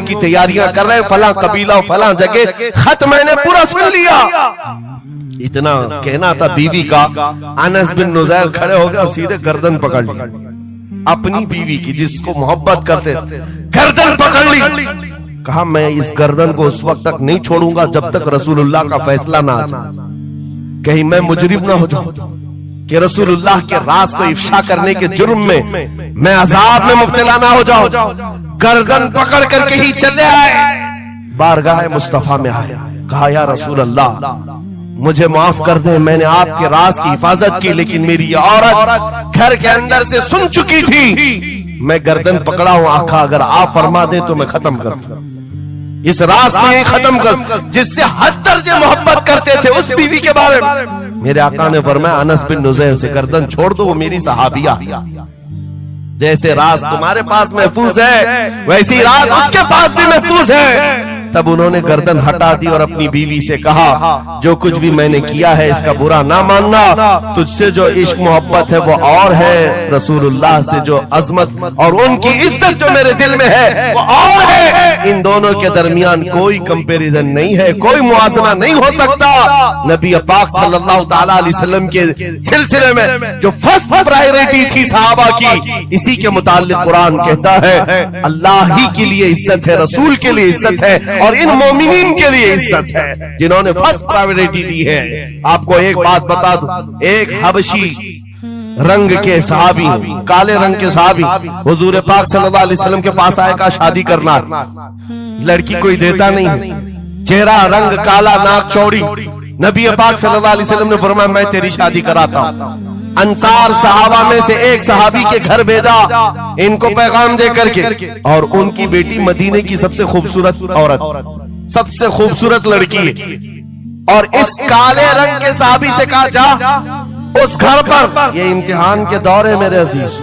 की तैयारियां कर रहे, फला कबीला फला जगह, खत मैंने पूरा सुन लिया। इतना कहना था बीवी का, अनस बिन नुज़ैर खड़े हो गए और सीधे गर्दन पकड़ ली अपनी बीवी की, जिसको मोहब्बत करते, गर्दन पकड़ ली। कहा मैं इस गर्दन को उस वक्त तक नहीं छोड़ूंगा जब तक रसूलुल्लाह का फैसला ना आ जाए, कहीं मैं मुजरिम ना हो जाऊं कि रसूलुल्लाह के राज को इफ्शा करने के जुर्म में मैं अजाब में मुब्तला ना हो जाऊं। गर्दन पकड़ करके ही चले आए, बारगाह मुस्तफा में आए, कहा या रसूल अल्लाह मुझे माफ कर दे, मैंने आपके राज की हिफाजत की, लेकिन मेरी ये औरत घर के अंदर से सुन चुकी थी, मैं गर्दन पकड़ा हूं आका, अगर आप फरमा दे तो मैं खत्म कर दूं इस राज को, ही खत्म कर, जिससे हद दर्जे मोहब्बत करते थे उस बीवी के बारे में। मेरे आका ने फरमाया अनस बिन नुज़ैर से गर्दन छोड़ दो, वो मेरी सहाबिया, जैसे राज तुम्हारे पास महफूज है वैसी राज उसके पास भी महफूज है। तब उन्होंने गर्दन हटा दी और अपनी बीवी से कहा जो कुछ भी मैंने किया है इसका बुरा ना मानना, तुझसे जो इश्क मोहब्बत है वो और है, रसूलुल्लाह से जो अजमत और उनकी इज्जत जो मेरे दिल में है वो और है। इन दोनों के दरमियान कोई कंपैरिजन नहीं है, कोई मुआजना नहीं हो सकता। नबी पाक सल्लल्लाहु तआला अलैहि वसल्लम के सिलसिले में जो फर्स्ट प्रायोरिटी थी सहाबा की, इसी के मुताल्लिक कुरान कहता है अल्लाह ही के लिए इज्जत है, रसूल के लिए इज्जत है और इन मोमिनीन के लिए इज्जत है जिन्होंने फर्स्ट प्रायोरिटी दी है। आपको एक बात बता दूं, एक हबशी रंग के सहाबी, काले रंग के सहाबी हुजूर पाक सल्लल्लाहु अलैहि वसल्लम के पास आए, का शादी करना, लड़की कोई देता नहीं, चेहरा रंग काला, नाक चौड़ी। नबी पाक सल्लल्लाहु अलैहि वसल्लम ने फरमाया मैं तेरी शादी कराता हूं। अंसार सहाबा में से एक सहाबी के घर भेजा इनको पैगाम दे करके, और उनकी बेटी मदीने की सबसे खूबसूरत औरत, सबसे खूबसूरत लड़की है, और इस काले रंग के सहाबी से कहा जा उस घर पर, ये इम्तिहान के दौर है मेरे अजीज,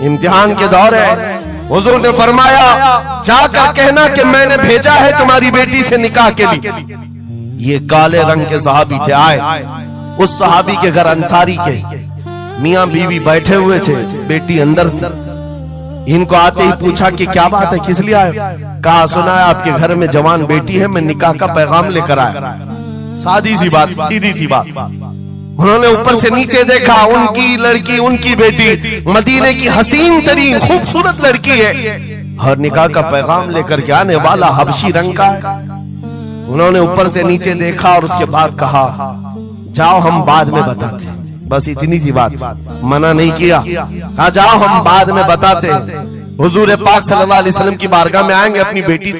इम्तिहान के दौर है। हुजूर ने फरमाया जाकर कहना कि मैंने भेजा है तुम्हारी बेटी से निकाह के लिए। ये काले रंग के सहाबी थे, आए उस सहाबी के घर, अंसारी के मियां बीवी बैठे हुए थे, बेटी अंदर थी। इनको आते ही पूछा कि क्या बात है, किस लिए आए? कहा सुना है आपके घर में जवान बेटी है, मैं निकाह का पैगाम लेकर आया। सादी सी बात, सीधी सी बात। उन्होंने ऊपर से नीचे देखा, उनकी लड़की, उनकी बेटी मदीने की हसीन तरीन खूबसूरत लड़की है और निकाह का पैगाम लेकर के आने वाला हबशी रंग का है। उन्होंने ऊपर से नीचे देखा और उसके बाद कहा जाओ हम बाद में बताते हैं, बस इतनी सी बात, मना नहीं किया, कहा जाओ हम बाद में बताते हैं। हुजूर पाक सल्लल्लाहु अलैहि वसल्लम की बारगाह में आएंगे, अपनी बेटी